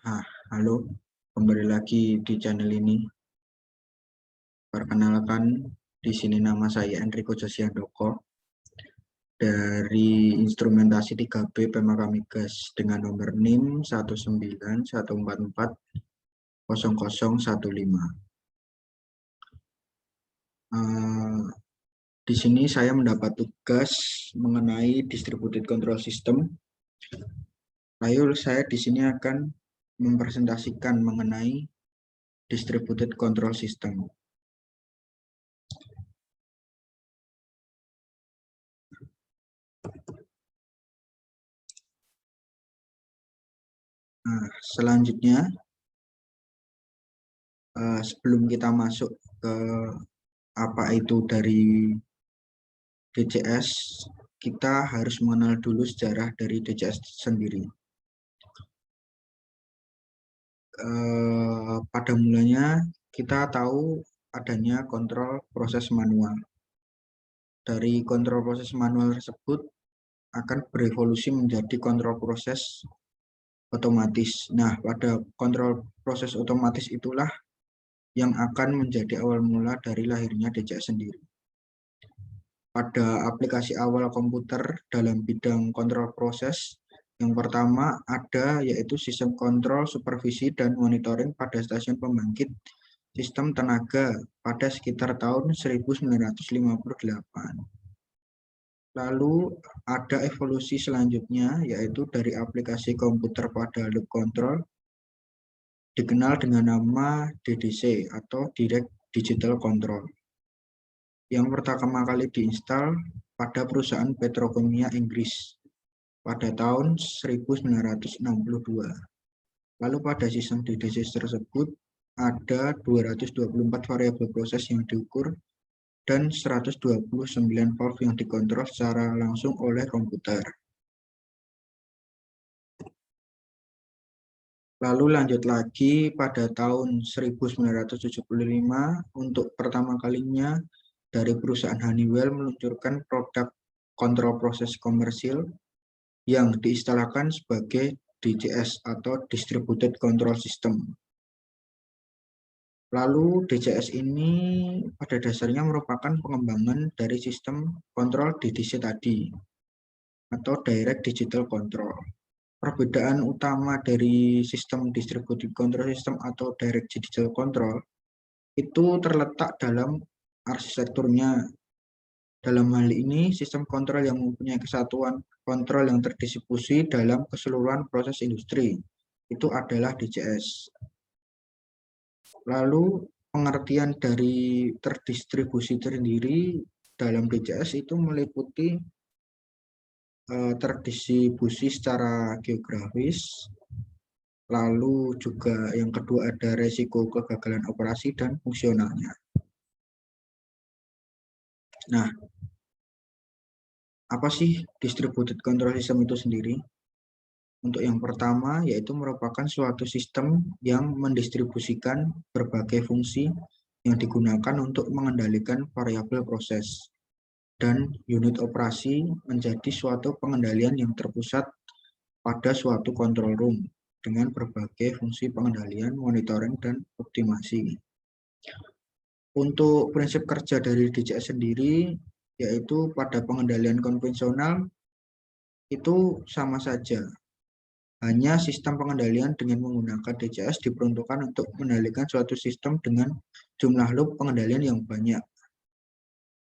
Halo, kembali lagi di channel ini. Perkenalkan, di sini nama saya Enrico Josiandoko dari instrumentasi 3B Pemaka Migas dengan nomor NIM 191440015. Di sini saya mendapat tugas mengenai distributed control system. Lalu saya di sini akan mempresentasikan mengenai distributed control system. Selanjutnya, sebelum kita masuk ke apa itu dari DCS, kita harus mengenal dulu sejarah dari DCS sendiri. Pada mulanya kita tahu adanya kontrol proses manual. Dari kontrol proses manual tersebut akan berevolusi menjadi kontrol proses otomatis. Nah, pada kontrol proses otomatis itulah yang akan menjadi awal mula dari lahirnya DCS sendiri. Pada aplikasi awal komputer dalam bidang kontrol proses, yang pertama ada yaitu sistem kontrol, supervisi, dan monitoring pada stasiun pembangkit sistem tenaga pada sekitar tahun 1958. Lalu ada evolusi selanjutnya yaitu dari aplikasi komputer pada loop control dikenal dengan nama DDC atau Direct Digital Control, yang pertama kali diinstal pada perusahaan petrokimia Inggris pada tahun 1962. Lalu pada sistem DDC tersebut ada 224 variabel proses yang diukur dan 129 valve yang dikontrol secara langsung oleh komputer. Lalu lanjut lagi pada tahun 1975 untuk pertama kalinya dari perusahaan Honeywell meluncurkan produk kontrol proses komersil yang diistilahkan sebagai DCS atau Distributed Control System. Lalu DCS ini pada dasarnya merupakan pengembangan dari sistem kontrol DDC tadi atau Direct Digital Control. Perbedaan utama dari sistem Distributed Control System atau Direct Digital Control itu terletak dalam arsitekturnya. Dalam hal ini, sistem kontrol yang mempunyai kesatuan kontrol yang terdistribusi dalam keseluruhan proses industri itu adalah DCS. Lalu pengertian dari terdistribusi sendiri dalam DCS itu meliputi terdistribusi secara geografis, lalu juga yang kedua ada resiko kegagalan operasi dan fungsionalnya. Nah, apa sih distributed control system itu sendiri? Untuk yang pertama, yaitu merupakan suatu sistem yang mendistribusikan berbagai fungsi yang digunakan untuk mengendalikan variabel proses dan unit operasi menjadi suatu pengendalian yang terpusat pada suatu control room dengan berbagai fungsi pengendalian, monitoring, dan optimasi. Untuk prinsip kerja dari DCS sendiri, yaitu pada pengendalian konvensional itu sama saja. Hanya sistem pengendalian dengan menggunakan DCS diperuntukkan untuk mengendalikan suatu sistem dengan jumlah loop pengendalian yang banyak.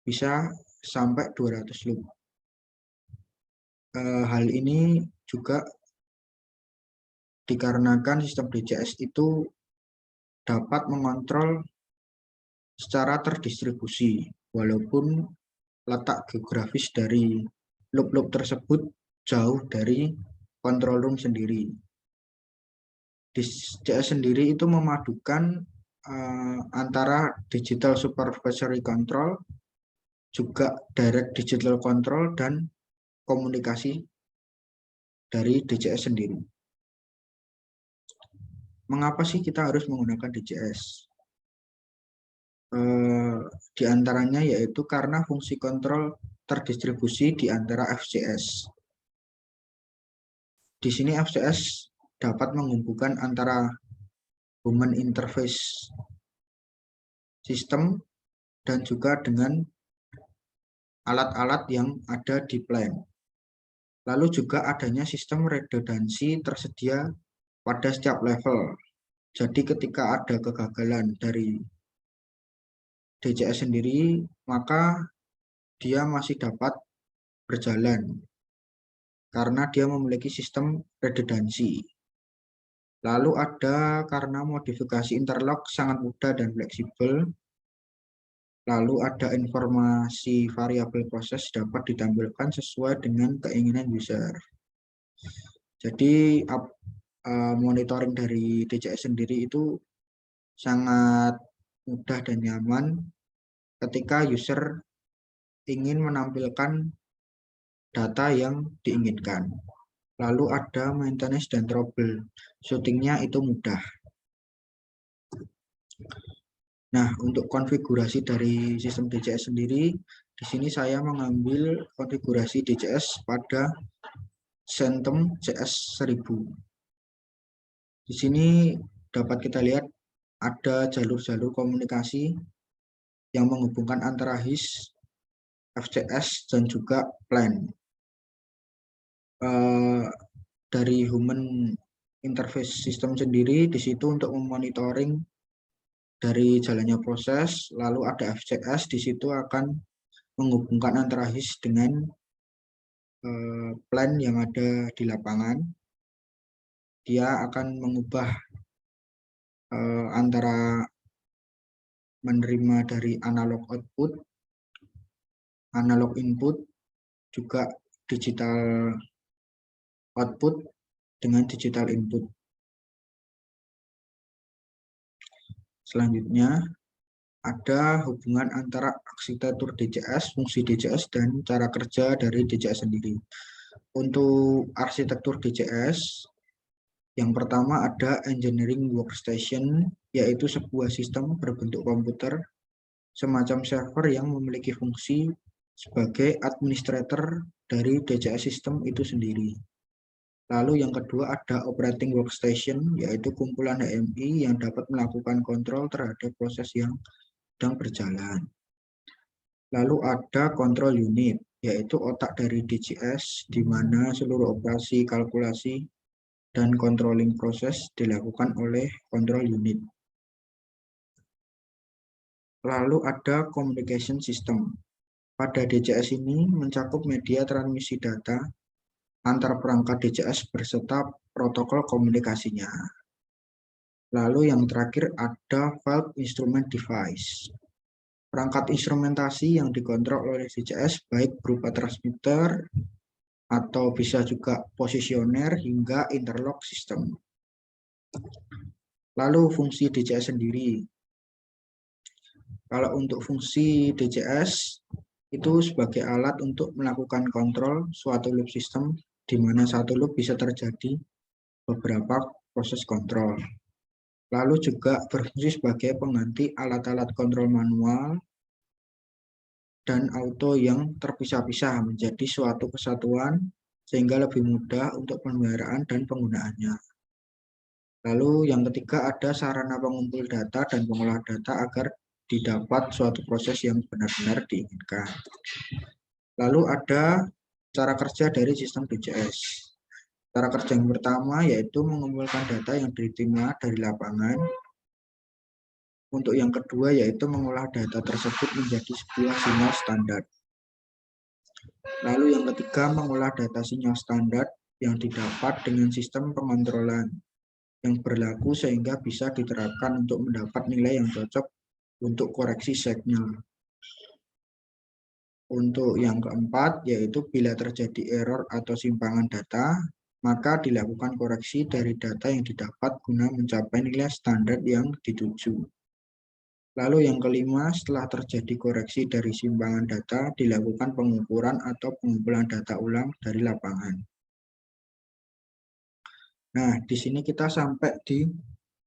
Bisa sampai 200 loop. Hal ini juga dikarenakan sistem DCS itu dapat mengontrol secara terdistribusi, walaupun letak geografis dari loop-loop tersebut jauh dari control room sendiri. DCS sendiri itu memadukan antara digital supervisory control, juga direct digital control, dan komunikasi dari DCS sendiri. Mengapa sih kita harus menggunakan DCS? Di antaranya yaitu karena fungsi kontrol terdistribusi di antara FCS. Di sini FCS dapat menghubungkan antara human interface sistem dan juga dengan alat-alat yang ada di plant. Lalu juga adanya sistem redundansi tersedia pada setiap level. Jadi ketika ada kegagalan dari DCS sendiri, maka dia masih dapat berjalan karena dia memiliki sistem redundansi. Lalu ada karena modifikasi interlock sangat mudah dan fleksibel. Lalu ada informasi variabel proses dapat ditampilkan sesuai dengan keinginan user. Jadi monitoring dari DCS sendiri itu sangat mudah dan nyaman ketika user ingin menampilkan data yang diinginkan. Lalu ada maintenance dan troubleshooting-nya itu mudah. Nah, untuk konfigurasi dari sistem DCS sendiri, di sini saya mengambil konfigurasi DCS pada Centum CS1000. Di sini dapat kita lihat ada jalur-jalur komunikasi yang menghubungkan antara HIS, FCS, dan juga plant. Dari human interface system sendiri, di situ untuk memonitoring dari jalannya proses, lalu ada FCS, di situ akan menghubungkan antara HIS dengan plant yang ada di lapangan. Dia akan mengubah antara menerima dari analog output, analog input, juga digital output dengan digital input. Selanjutnya, ada hubungan antara arsitektur DCS, fungsi DCS, dan cara kerja dari DCS sendiri. Untuk arsitektur DCS, yang pertama ada engineering workstation, yaitu sebuah sistem berbentuk komputer, semacam server yang memiliki fungsi sebagai administrator dari DCS system itu sendiri. Lalu yang kedua ada operating workstation, yaitu kumpulan HMI yang dapat melakukan kontrol terhadap proses yang sedang berjalan. Lalu ada control unit, yaitu otak dari DCS, di mana seluruh operasi, kalkulasi, dan controlling proses dilakukan oleh control unit. Lalu ada communication system. Pada DCS ini mencakup media transmisi data antar perangkat DCS berserta protokol komunikasinya. Lalu yang terakhir ada valve instrument device. Perangkat instrumentasi yang dikontrol oleh DCS baik berupa transmitter atau bisa juga posisioner hingga interlock system. Lalu fungsi DCS sendiri. Kalau untuk fungsi DCS itu sebagai alat untuk melakukan kontrol suatu loop system di mana satu loop bisa terjadi beberapa proses kontrol. Lalu juga berfungsi sebagai pengganti alat-alat kontrol manual dan auto yang terpisah-pisah menjadi suatu kesatuan sehingga lebih mudah untuk pemeliharaan dan penggunaannya. Lalu yang ketiga ada sarana pengumpul data dan pengolah data agar didapat suatu proses yang benar-benar diinginkan. Lalu ada cara kerja dari sistem DCS. Cara kerja yang pertama yaitu mengumpulkan data yang diterima dari lapangan. Untuk yang kedua yaitu mengolah data tersebut menjadi sebuah sinyal standar. Lalu yang ketiga mengolah data sinyal standar yang didapat dengan sistem pengontrolan yang berlaku sehingga bisa diterapkan untuk mendapat nilai yang cocok untuk koreksi signal. Untuk yang keempat, yaitu bila terjadi error atau simpangan data, maka dilakukan koreksi dari data yang didapat guna mencapai nilai standar yang dituju. Lalu yang kelima, setelah terjadi koreksi dari simpangan data, dilakukan pengukuran atau pengumpulan data ulang dari lapangan. Nah, di sini kita sampai di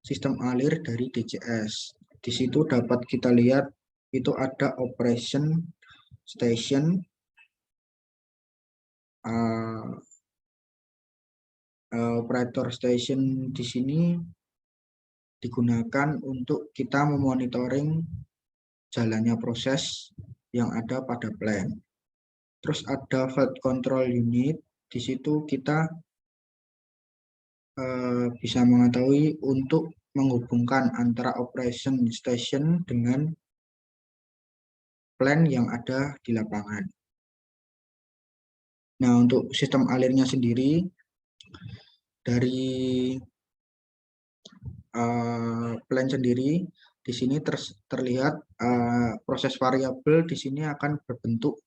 sistem alir dari DCS. Di situ dapat kita lihat itu ada operation station, Operator station di sini digunakan untuk kita memonitoring jalannya proses yang ada pada plant. Terus ada fault control unit, di situ kita bisa mengetahui untuk menghubungkan antara operation station dengan plant yang ada di lapangan. Nah, untuk sistem alirnya sendiri, dari plant sendiri, di sini terlihat proses variabel di sini akan berbentuk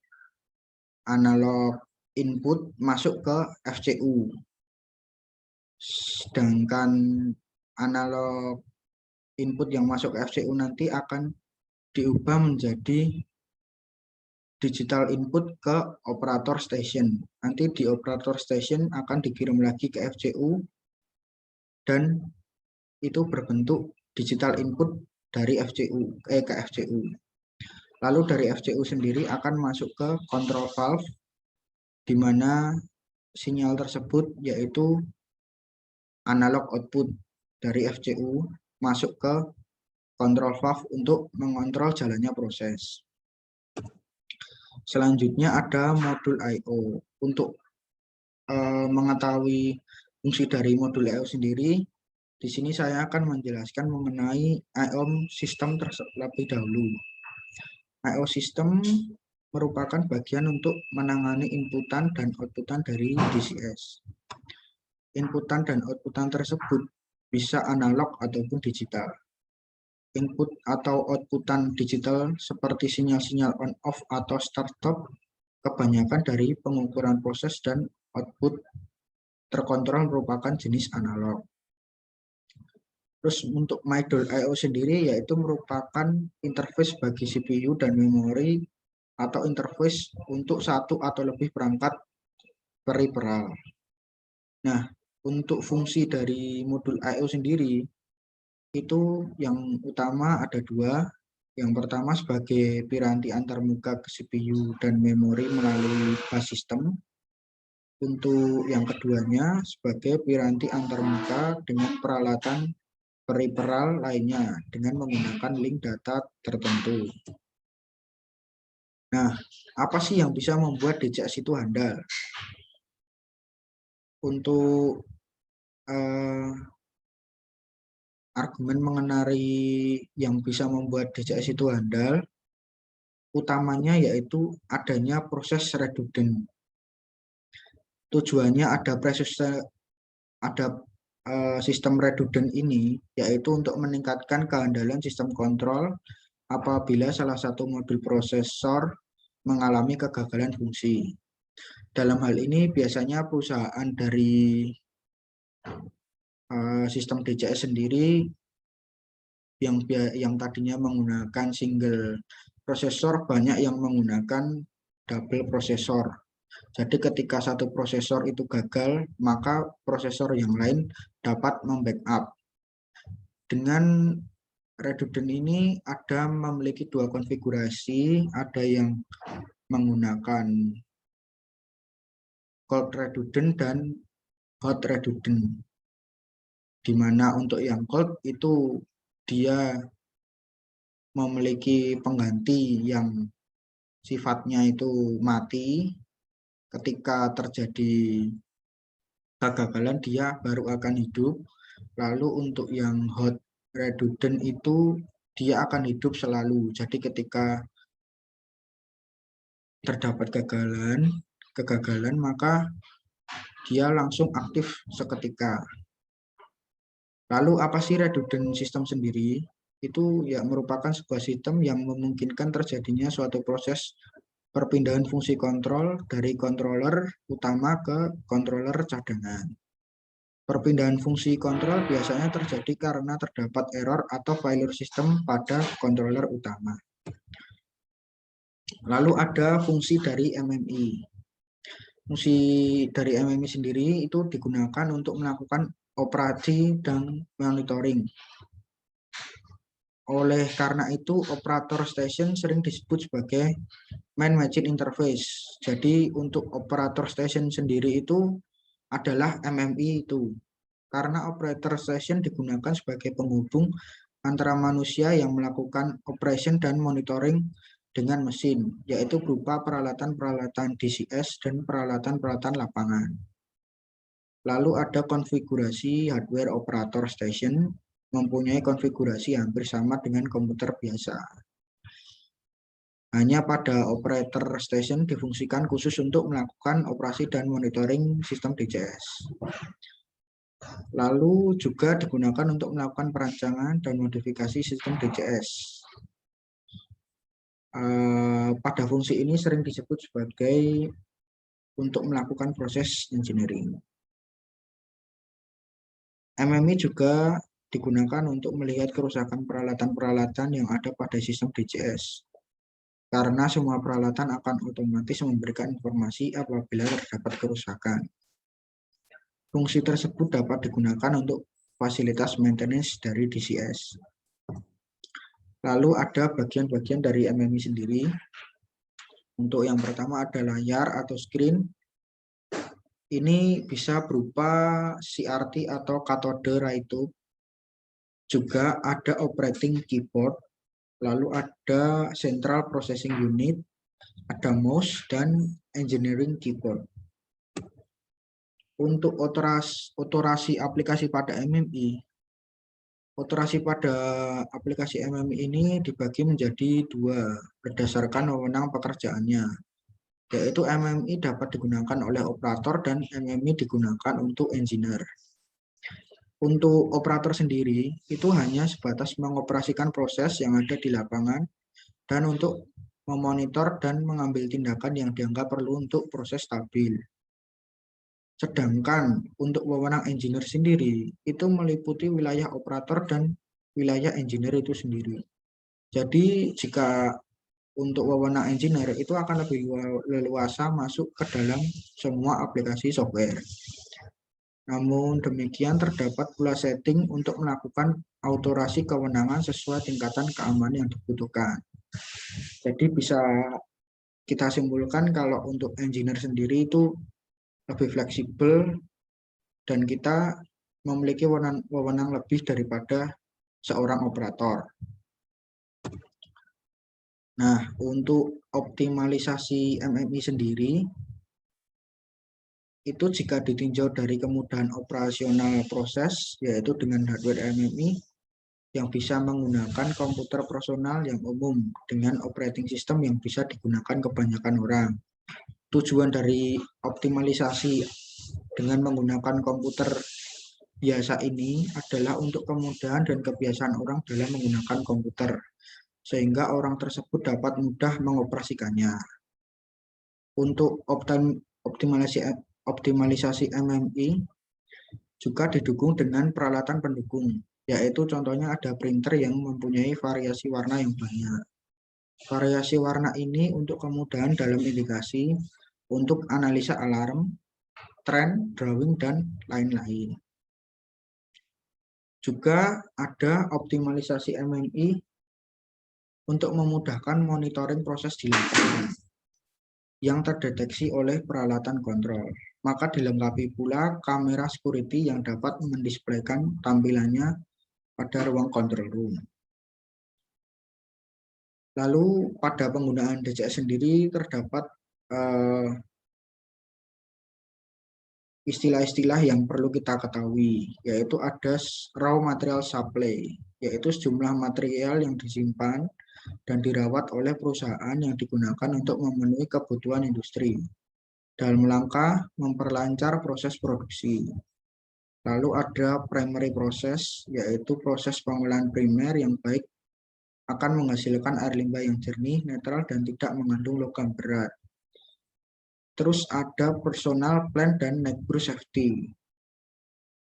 analog input masuk ke FCU. Sedangkan analog input yang masuk ke FCU nanti akan diubah menjadi digital input ke operator station. Nanti di operator station akan dikirim lagi ke FCU dan itu berbentuk digital input dari FCU ke FCU. Lalu dari FCU sendiri akan masuk ke control valve di mana sinyal tersebut yaitu analog output dari FCU masuk ke control valve untuk mengontrol jalannya proses. Selanjutnya ada modul I/O. Untuk mengetahui fungsi dari modul I/O sendiri, di sini saya akan menjelaskan mengenai I/O sistem terlebih dahulu. I/O sistem merupakan bagian untuk menangani inputan dan outputan dari DCS. Inputan dan outputan tersebut bisa analog ataupun digital. Input atau outputan digital seperti sinyal-sinyal on-off atau start-stop kebanyakan dari pengukuran proses dan output terkontrol merupakan jenis analog. Terus untuk modul I/O sendiri yaitu merupakan interface bagi CPU dan memori atau interface untuk satu atau lebih perangkat peripheral. Nah, untuk fungsi dari modul I/O sendiri itu yang utama ada dua. Yang pertama sebagai piranti antarmuka ke CPU dan memori melalui bus system. Untuk yang keduanya sebagai piranti antarmuka dengan peralatan peripheral lainnya dengan menggunakan link data tertentu. Nah, apa sih yang bisa membuat DCS itu handal? Untuk argumen mengenai yang bisa membuat DCS itu handal, utamanya yaitu adanya proses redundant. Tujuannya ada sistem redundant ini yaitu untuk meningkatkan kehandalan sistem kontrol apabila salah satu modul prosesor mengalami kegagalan fungsi. Dalam hal ini biasanya perusahaan dari sistem DCS sendiri yang tadinya menggunakan single prosesor banyak yang menggunakan double prosesor. Jadi ketika satu prosesor itu gagal, maka prosesor yang lain dapat membackup. Dengan redundant ini ada memiliki dua konfigurasi, ada yang menggunakan cold redundant dan hot redundant. Di mana untuk yang cold itu dia memiliki pengganti yang sifatnya itu mati. Ketika terjadi kegagalan dia baru akan hidup. Lalu untuk yang hot redundant itu dia akan hidup selalu. Jadi ketika terdapat kegagalan maka dia langsung aktif seketika. Lalu apa sih redundant system sendiri? Itu ya merupakan sebuah sistem yang memungkinkan terjadinya suatu proses perpindahan fungsi kontrol dari controller utama ke controller cadangan. Perpindahan fungsi kontrol biasanya terjadi karena terdapat error atau failure system pada controller utama. Lalu ada fungsi dari MMI. Fungsi dari MMI sendiri itu digunakan untuk melakukan operasi dan monitoring. Oleh karena itu, operator station sering disebut sebagai main machine interface. Jadi untuk operator station sendiri itu adalah MMI itu. Karena operator station digunakan sebagai penghubung antara manusia yang melakukan operation dan monitoring dengan mesin, yaitu berupa peralatan-peralatan DCS dan peralatan-peralatan lapangan. Lalu ada konfigurasi hardware operator station, mempunyai konfigurasi hampir sama dengan komputer biasa. Hanya pada operator station difungsikan khusus untuk melakukan operasi dan monitoring sistem DCS. Lalu juga digunakan untuk melakukan perancangan dan modifikasi sistem DCS. Pada fungsi ini sering disebut sebagai untuk melakukan proses engineering. MMI juga digunakan untuk melihat kerusakan peralatan-peralatan yang ada pada sistem DCS. Karena semua peralatan akan otomatis memberikan informasi apabila terdapat kerusakan. Fungsi tersebut dapat digunakan untuk fasilitas maintenance dari DCS. Lalu ada bagian-bagian dari MMI sendiri. Untuk yang pertama ada layar atau screen. Ini bisa berupa CRT atau cathode ray tube. Juga ada operating keyboard. Lalu ada central processing unit, ada mouse, dan engineering keyboard. Untuk otorasi aplikasi pada MMI, otorasi pada aplikasi MMI ini dibagi menjadi dua berdasarkan wewenang pekerjaannya, yaitu MMI dapat digunakan oleh operator dan MMI digunakan untuk engineer. Untuk operator sendiri, itu hanya sebatas mengoperasikan proses yang ada di lapangan dan untuk memonitor dan mengambil tindakan yang dianggap perlu untuk proses stabil. Sedangkan untuk wewenang engineer sendiri, itu meliputi wilayah operator dan wilayah engineer itu sendiri. Jadi jika untuk wewenang engineer itu akan lebih leluasa masuk ke dalam semua aplikasi software. Namun demikian terdapat pula setting untuk melakukan autorasi kewenangan sesuai tingkatan keamanan yang dibutuhkan. Jadi bisa kita simpulkan kalau untuk engineer sendiri itu lebih fleksibel dan kita memiliki wewenang lebih daripada seorang operator. Nah, untuk optimalisasi MMI sendiri, itu jika ditinjau dari kemudahan operasional proses, yaitu dengan hardware MMI, yang bisa menggunakan komputer personal yang umum dengan operating system yang bisa digunakan kebanyakan orang. Tujuan dari optimalisasi dengan menggunakan komputer biasa ini adalah untuk kemudahan dan kebiasaan orang dalam menggunakan komputer, sehingga orang tersebut dapat mudah mengoperasikannya. Untuk optimalisasi MMI juga didukung dengan peralatan pendukung, yaitu contohnya ada printer yang mempunyai variasi warna yang banyak. Variasi warna ini untuk kemudahan dalam indikasi, untuk analisa alarm, tren, drawing, dan lain-lain. Juga ada optimalisasi MMI untuk memudahkan monitoring proses di lapangan yang terdeteksi oleh peralatan kontrol. Maka dilengkapi pula kamera security yang dapat mendisplaykan tampilannya pada ruang control room. Lalu pada penggunaan DCS sendiri terdapat istilah-istilah yang perlu kita ketahui, yaitu ada raw material supply, yaitu sejumlah material yang disimpan dan dirawat oleh perusahaan yang digunakan untuk memenuhi kebutuhan industri dalam rangka memperlancar proses produksi. Lalu ada primary process, yaitu proses pengolahan primer yang baik akan menghasilkan air limbah yang jernih, netral, dan tidak mengandung logam berat. Terus ada personal plant dan network safety.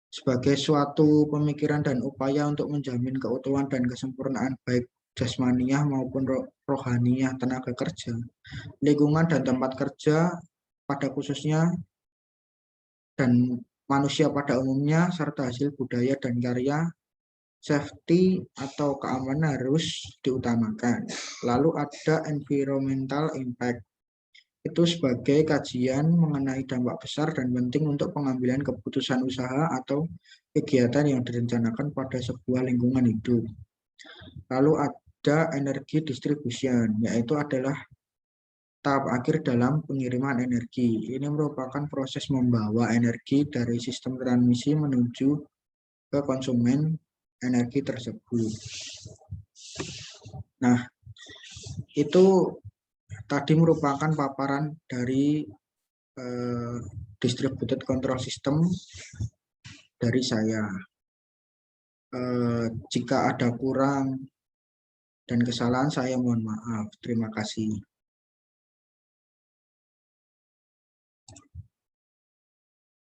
Sebagai suatu pemikiran dan upaya untuk menjamin keutuhan dan kesempurnaan baik jasmaniah maupun rohaniah tenaga kerja, lingkungan dan tempat kerja pada khususnya, dan manusia pada umumnya, serta hasil budaya dan karya, safety atau keamanan harus diutamakan. Lalu ada environmental impact, itu sebagai kajian mengenai dampak besar dan penting untuk pengambilan keputusan usaha atau kegiatan yang direncanakan pada sebuah lingkungan hidup. Lalu ada energi distribution, yaitu adalah tahap akhir dalam pengiriman energi. Ini merupakan proses membawa energi dari sistem transmisi menuju ke konsumen energi tersebut. Nah, itu tadi merupakan paparan dari distributed control system dari saya. Jika ada kurang dan kesalahan, saya mohon maaf. Terima kasih.